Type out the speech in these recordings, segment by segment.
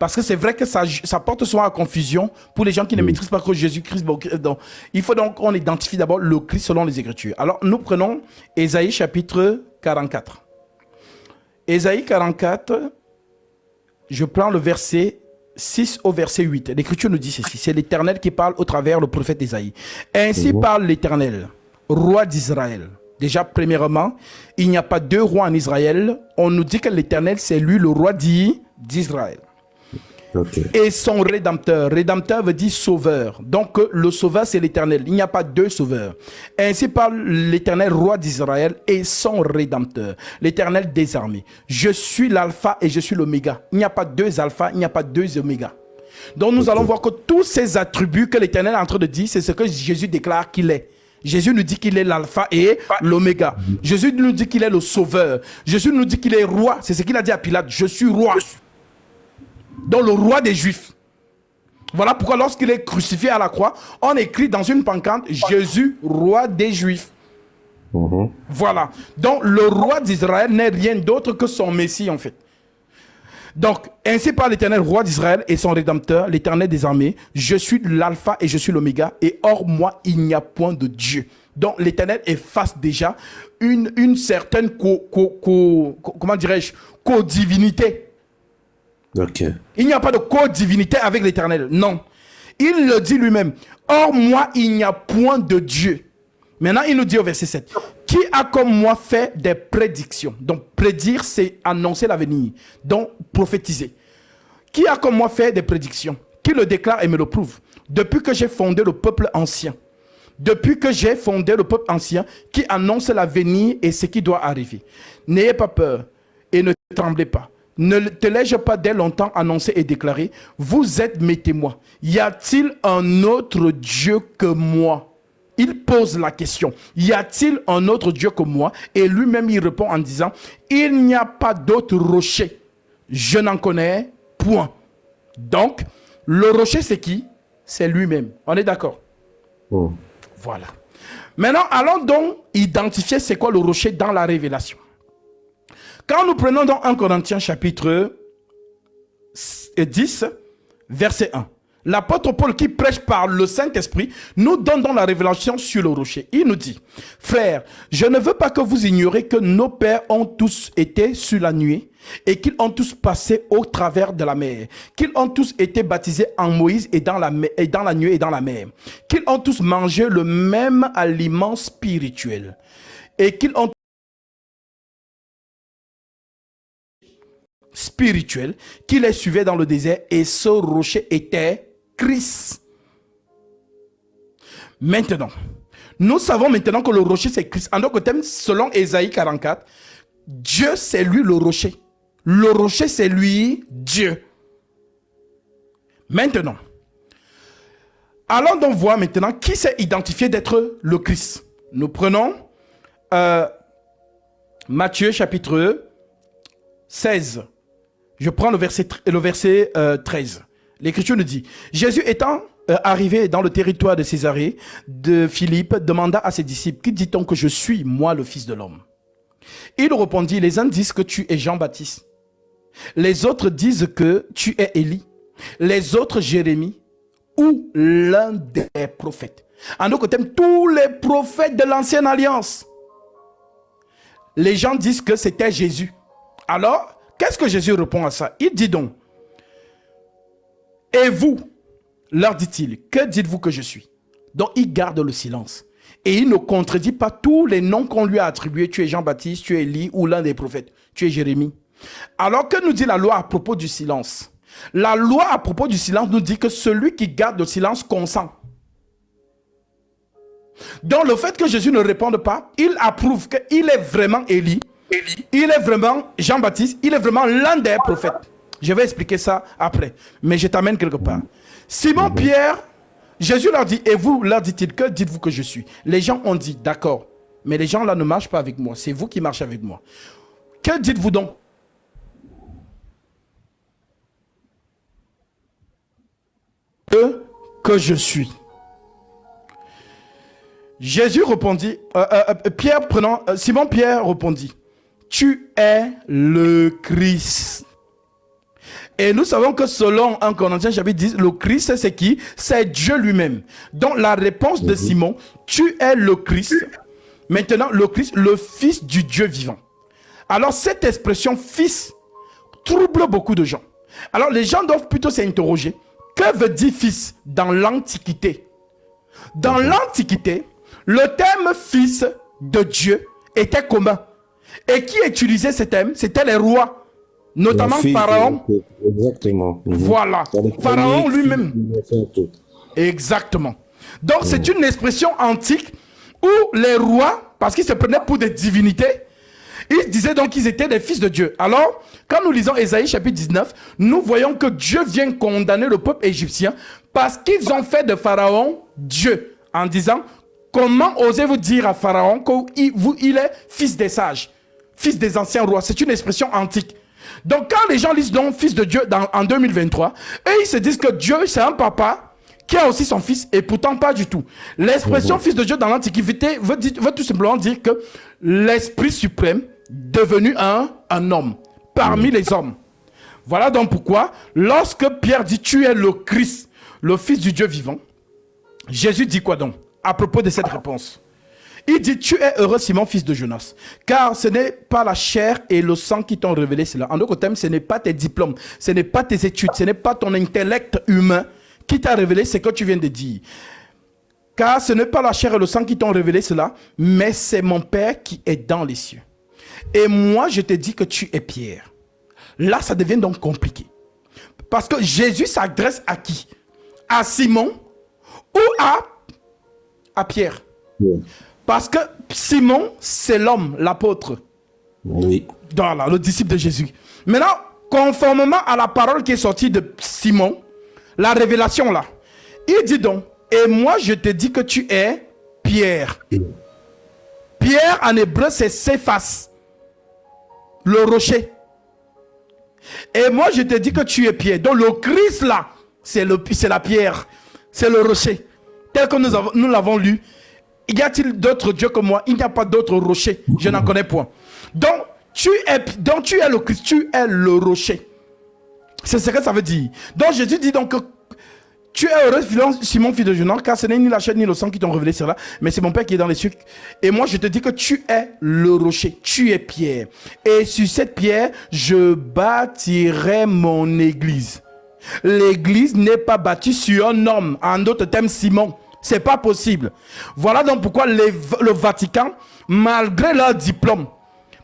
Parce que c'est vrai que ça porte souvent à confusion pour les gens qui ne maîtrisent pas que Jésus-Christ. Il faut donc qu'on identifie d'abord le Christ selon les Écritures. Alors, nous prenons Ésaïe chapitre 44. Ésaïe 44, je prends le verset 6 au verset 8. L'Écriture nous dit ceci. C'est l'Éternel qui parle au travers le prophète Ésaïe. Ainsi parle l'Éternel, roi d'Israël. Déjà, premièrement, il n'y a pas deux rois en Israël. On nous dit que l'Éternel, c'est lui le roi d'Israël. Okay. Et son rédempteur. Rédempteur veut dire sauveur. Donc, le sauveur, c'est l'Éternel. Il n'y a pas deux sauveurs. Ainsi parle l'Éternel, roi d'Israël, et son rédempteur. L'Éternel des armées. Je suis l'alpha et je suis l'oméga. Il n'y a pas deux alpha, il n'y a pas deux oméga. Donc, nous allons voir que tous ces attributs que l'Éternel est en train de dire, c'est ce que Jésus déclare qu'il est. Jésus nous dit qu'il est l'alpha et l'oméga. Jésus nous dit qu'il est le sauveur. Jésus nous dit qu'il est roi. C'est ce qu'il a dit à Pilate. Je suis roi. Donc le roi des Juifs. Voilà pourquoi lorsqu'il est crucifié à la croix, on écrit dans une pancarte Jésus, roi des Juifs. Voilà. Donc le roi d'Israël n'est rien d'autre que son Messie en fait. Donc, ainsi par l'Éternel, roi d'Israël et son rédempteur, l'Éternel des armées, je suis l'alpha et je suis l'oméga, et hors moi, il n'y a point de Dieu. Donc, l'Éternel efface déjà une certaine comment dirais-je, co-divinité. Okay. Il n'y a pas de co-divinité avec l'Éternel, non. Il le dit lui-même, hors moi, il n'y a point de Dieu. Maintenant, il nous dit au verset 7, qui a comme moi fait des prédictions? Donc, prédire, c'est annoncer l'avenir. Donc, prophétiser. Qui a comme moi fait des prédictions? Qui le déclare et me le prouve? Depuis que j'ai fondé le peuple ancien. Depuis que j'ai fondé le peuple ancien, qui annonce l'avenir et ce qui doit arriver. N'ayez pas peur et ne tremblez pas. Ne te l'ai-je pas dès longtemps annoncé et déclaré? Vous êtes mes témoins. Y a-t-il un autre Dieu que moi? Il pose la question, y a-t-il un autre Dieu que moi? Et lui-même, il répond en disant, il n'y a pas d'autre rocher. Je n'en connais point. Donc, le rocher, c'est qui? C'est lui-même. On est d'accord? Voilà. Maintenant, allons donc identifier c'est quoi le rocher dans la révélation. Quand nous prenons donc 1 Corinthiens chapitre 10, verset 1. L'apôtre Paul qui prêche par le Saint-Esprit nous donne dans la révélation sur le rocher. Il nous dit, frères, je ne veux pas que vous ignoriez que nos pères ont tous été sur la nuée et qu'ils ont tous passé au travers de la mer, qu'ils ont tous été baptisés en Moïse et dans la nuée et dans la mer, qu'ils ont tous mangé le même aliment spirituel et qu'ils ont spirituel qui les suivait dans le désert et ce rocher était Christ. Maintenant, nous savons maintenant que le rocher c'est Christ. En d'autres termes, selon Ésaïe 44, Dieu c'est lui le rocher. Le rocher c'est lui Dieu. Maintenant, allons donc voir maintenant qui s'est identifié d'être le Christ. Nous prenons Matthieu chapitre 16. Je prends le verset 13. L'Écriture nous dit, Jésus étant arrivé dans le territoire de Césarée, de Philippe, demanda à ses disciples, qui dit-on que je suis, moi, le Fils de l'homme? Il répondit, les uns disent que tu es Jean-Baptiste. Les autres disent que tu es Élie. Les autres, Jérémie, ou l'un des prophètes. En d'autres termes, tous les prophètes de l'Ancienne Alliance. Les gens disent que c'était Jésus. Alors, qu'est-ce que Jésus répond à ça? Il dit donc, et vous, leur dit-il, que dites-vous que je suis? Donc, il garde le silence. Et il ne contredit pas tous les noms qu'on lui a attribués. Tu es Jean-Baptiste, tu es Élie ou l'un des prophètes. Tu es Jérémie. Alors, que nous dit la loi à propos du silence? La loi à propos du silence nous dit que celui qui garde le silence consent. Donc, le fait que Jésus ne réponde pas, il approuve qu'il est vraiment Élie. Il est vraiment Jean-Baptiste, il est vraiment l'un des prophètes. Je vais expliquer ça après, mais je t'amène quelque part. Simon Pierre, Jésus leur dit, et vous, leur dit-il, que dites-vous que je suis? Les gens ont dit, d'accord, mais les gens là ne marchent pas avec moi, c'est vous qui marchez avec moi. Que dites-vous donc? Que je suis. Jésus répondit, Simon Pierre répondit, tu es le Christ. Et nous savons que selon 1 Corinthiens chapitre 10, le Christ, c'est qui? C'est Dieu lui-même. Donc la réponse de Simon, tu es le Christ. Maintenant, le Christ, le Fils du Dieu vivant. Alors cette expression fils trouble beaucoup de gens. Alors les gens doivent plutôt s'interroger. Que veut dire fils dans l'Antiquité? Dans l'Antiquité, le terme fils de Dieu était commun. Et qui utilisait ce terme? C'était les rois, notamment Pharaon. Exactement. Voilà, Pharaon lui-même. Exactement. Donc c'est une expression antique où les rois, parce qu'ils se prenaient pour des divinités, ils disaient donc qu'ils étaient des fils de Dieu. Alors, quand nous lisons Ésaïe chapitre 19, nous voyons que Dieu vient condamner le peuple égyptien parce qu'ils ont fait de Pharaon Dieu, en disant, comment osez-vous dire à Pharaon qu'il est fils des sages, fils des anciens rois? C'est une expression antique. Donc quand les gens lisent donc fils de Dieu en 2023, et ils se disent que Dieu c'est un papa qui a aussi son fils, et pourtant pas du tout. L'expression fils de Dieu dans l'Antiquité veut tout simplement dire que l'Esprit suprême devenu un homme parmi les hommes. Voilà donc pourquoi lorsque Pierre dit tu es le Christ, le Fils du Dieu vivant, Jésus dit quoi donc à propos de cette réponse? Il dit tu es heureux Simon fils de Jonas, car ce n'est pas la chair et le sang qui t'ont révélé cela. En d'autres termes, ce n'est pas tes diplômes, ce n'est pas tes études, ce n'est pas ton intellect humain qui t'a révélé ce que tu viens de dire. Car ce n'est pas la chair et le sang qui t'ont révélé cela, mais c'est mon Père qui est dans les cieux. Et moi, je te dis que tu es Pierre. Là, ça devient donc compliqué. Parce que Jésus s'adresse à qui? À Simon ou à Pierre? Oui. Parce que Simon, c'est l'homme, l'apôtre. Oui. Voilà, le disciple de Jésus. Maintenant, conformément à la parole qui est sortie de Simon, la révélation là, il dit donc, et moi je te dis que tu es Pierre. Pierre en hébreu c'est Séphas, le rocher. Et moi je te dis que tu es Pierre. Donc le Christ là, c'est la pierre, c'est le rocher. Tel que nous l'avons lu. Y a-t-il d'autres dieux que moi? Il n'y a pas d'autres rochers. Je n'en connais point. Donc tu es le Christ, tu es le rocher. C'est ce que ça veut dire. Donc Jésus dit donc que tu es heureux Simon fils de Jonas, car ce n'est ni la chair ni le sang qui t'ont révélé cela, mais c'est mon Père qui est dans les cieux. Et moi je te dis que tu es le rocher, tu es Pierre. Et sur cette pierre, je bâtirai mon église. L'église n'est pas bâtie sur un homme, en d'autres termes Simon. C'est pas possible. Voilà donc pourquoi le Vatican, malgré leur diplôme,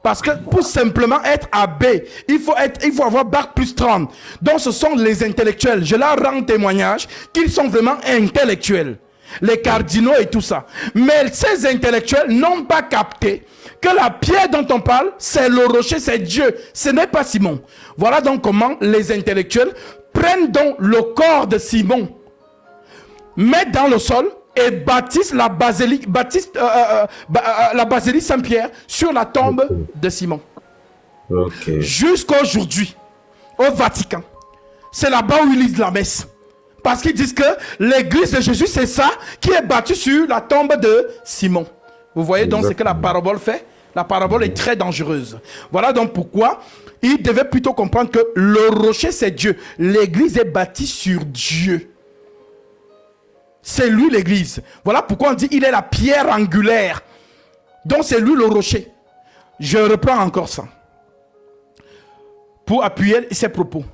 parce que pour simplement être abbé, il faut avoir bac plus 30. Donc ce sont les intellectuels. Je leur rends témoignage qu'ils sont vraiment intellectuels. Les cardinaux et tout ça. Mais ces intellectuels n'ont pas capté que la pierre dont on parle, c'est le rocher, c'est Dieu. Ce n'est pas Simon. Voilà donc comment les intellectuels prennent donc le corps de Simon, mettent dans le sol et baptise la basilique, la basilique Saint-Pierre sur la tombe de Simon. Okay. Jusqu'à aujourd'hui, au Vatican, c'est là-bas où ils lisent la messe. Parce qu'ils disent que l'église de Jésus, c'est ça qui est bâti sur la tombe de Simon. Vous voyez donc ce que la parabole fait? La parabole est très dangereuse. Voilà donc pourquoi ils devaient plutôt comprendre que le rocher, c'est Dieu. L'église est bâtie sur Dieu. C'est lui l'église. Voilà pourquoi on dit il est la pierre angulaire. Donc c'est lui le rocher. Je reprends encore ça pour appuyer ses propos.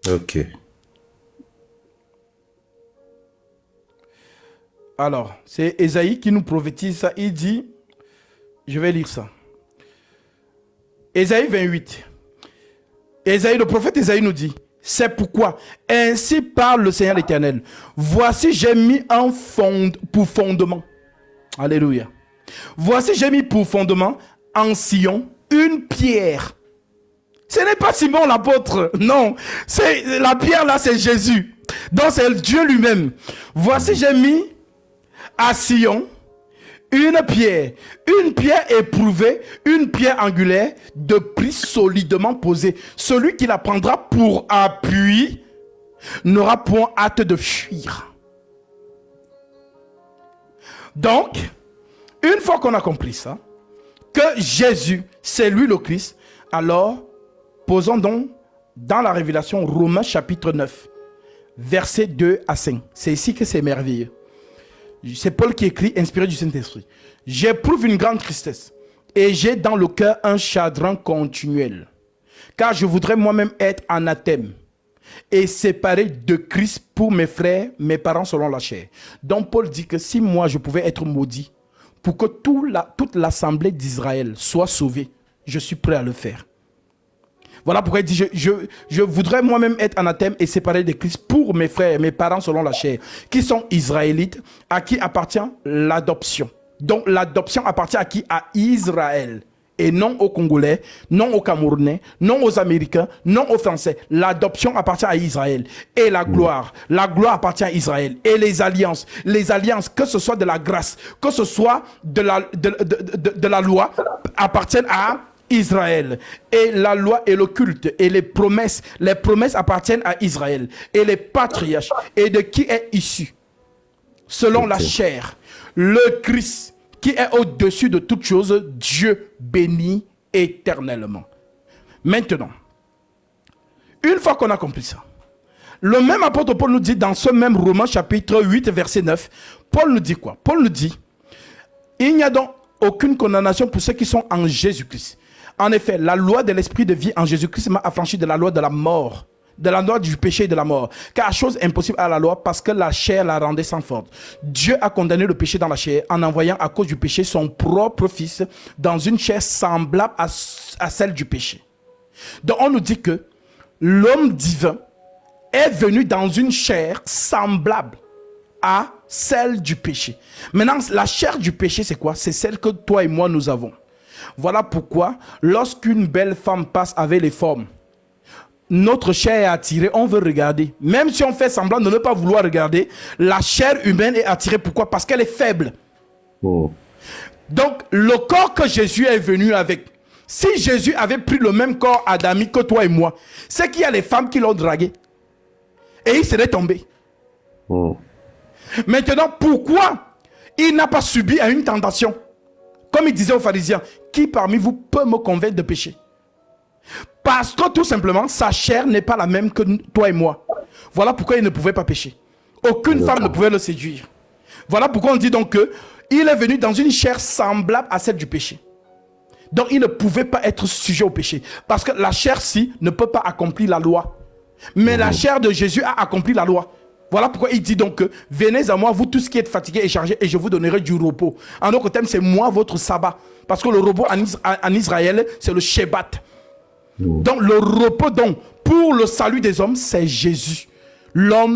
Ok. Alors, c'est Ésaïe qui nous prophétise ça. Il dit, je vais lire ça. Ésaïe 28. Ésaïe, le prophète Ésaïe nous dit, c'est pourquoi, ainsi parle le Seigneur l'Éternel. Voici, j'ai mis pour fondement. Alléluia. Voici, j'ai mis pour fondement en Sion une pierre. Ce n'est pas Simon l'apôtre, non. C'est la pierre là, c'est Jésus. Donc c'est Dieu lui-même. Voici, j'ai mis à Sion une pierre éprouvée, une pierre angulaire de prix solidement posée. Celui qui la prendra pour appui n'aura point hâte de fuir. Donc, une fois qu'on a compris ça, que Jésus, c'est lui le Christ, alors posons donc dans la Révélation Romains chapitre 9, versets 2 à 5. C'est ici que c'est merveilleux. C'est Paul qui écrit, inspiré du Saint-Esprit. J'éprouve une grande tristesse et j'ai dans le cœur un chagrin continuel, car je voudrais moi-même être anathème et séparé de Christ pour mes frères, mes parents selon la chair. Donc Paul dit que si moi je pouvais être maudit pour que toute l'assemblée d'Israël soit sauvée, je suis prêt à le faire. Voilà pourquoi il dit, je voudrais moi-même être anathème et séparé de Christ pour mes frères, mes parents selon la chair, qui sont israélites, à qui appartient l'adoption. Donc l'adoption appartient à qui? À Israël. Et non aux Congolais, non aux Camerounais, non aux Américains, non aux Français. L'adoption appartient à Israël. Et la gloire appartient à Israël. Et les alliances, que ce soit de la grâce, que ce soit de la loi, appartiennent à Israël. Et la loi et le culte et les promesses appartiennent à Israël. Et les patriarches, et de qui est issu, selon la chair, le Christ, qui est au-dessus de toutes choses, Dieu béni éternellement. Maintenant, une fois qu'on a compris ça, le même apôtre Paul nous dit dans ce même Romains chapitre 8 verset 9, Paul nous dit quoi? Paul nous dit, il n'y a donc aucune condamnation pour ceux qui sont en Jésus-Christ. En effet, la loi de l'esprit de vie en Jésus-Christ m'a affranchi de la loi de la mort, de la loi du péché et de la mort. Car chose impossible à la loi parce que la chair la rendait sans force. Dieu a condamné le péché dans la chair en envoyant à cause du péché son propre fils dans une chair semblable à celle du péché. Donc on nous dit que l'homme divin est venu dans une chair semblable à celle du péché. Maintenant, la chair du péché, c'est quoi? C'est celle que toi et moi nous avons. Voilà pourquoi lorsqu'une belle femme passe avec les formes, notre chair est attirée, on veut regarder. Même si on fait semblant de ne pas vouloir regarder, la chair humaine est attirée. Pourquoi? Parce qu'elle est faible. Oh. Donc, le corps que Jésus est venu avec, si Jésus avait pris le même corps adamique que toi et moi, c'est qu'il y a les femmes qui l'ont dragué. Et il serait tombé. Oh. Maintenant, pourquoi il n'a pas subi à une tentation? Comme il disait aux pharisiens, qui parmi vous peut me convaincre de péché? Parce que tout simplement, sa chair n'est pas la même que toi et moi. Voilà pourquoi il ne pouvait pas pécher. Aucune femme ne pouvait le séduire. Voilà pourquoi on dit donc qu'il est venu dans une chair semblable à celle du péché. Donc il ne pouvait pas être sujet au péché. Parce que la chair-ci ne peut pas accomplir la loi. Mais la chair de Jésus a accompli la loi. Voilà pourquoi il dit donc venez à moi, vous tous qui êtes fatigués et chargés, et je vous donnerai du repos. En d'autres termes, c'est moi votre sabbat. Parce que le repos en Israël, c'est le Shabbat. Donc le repos donc pour le salut des hommes, c'est Jésus. L'homme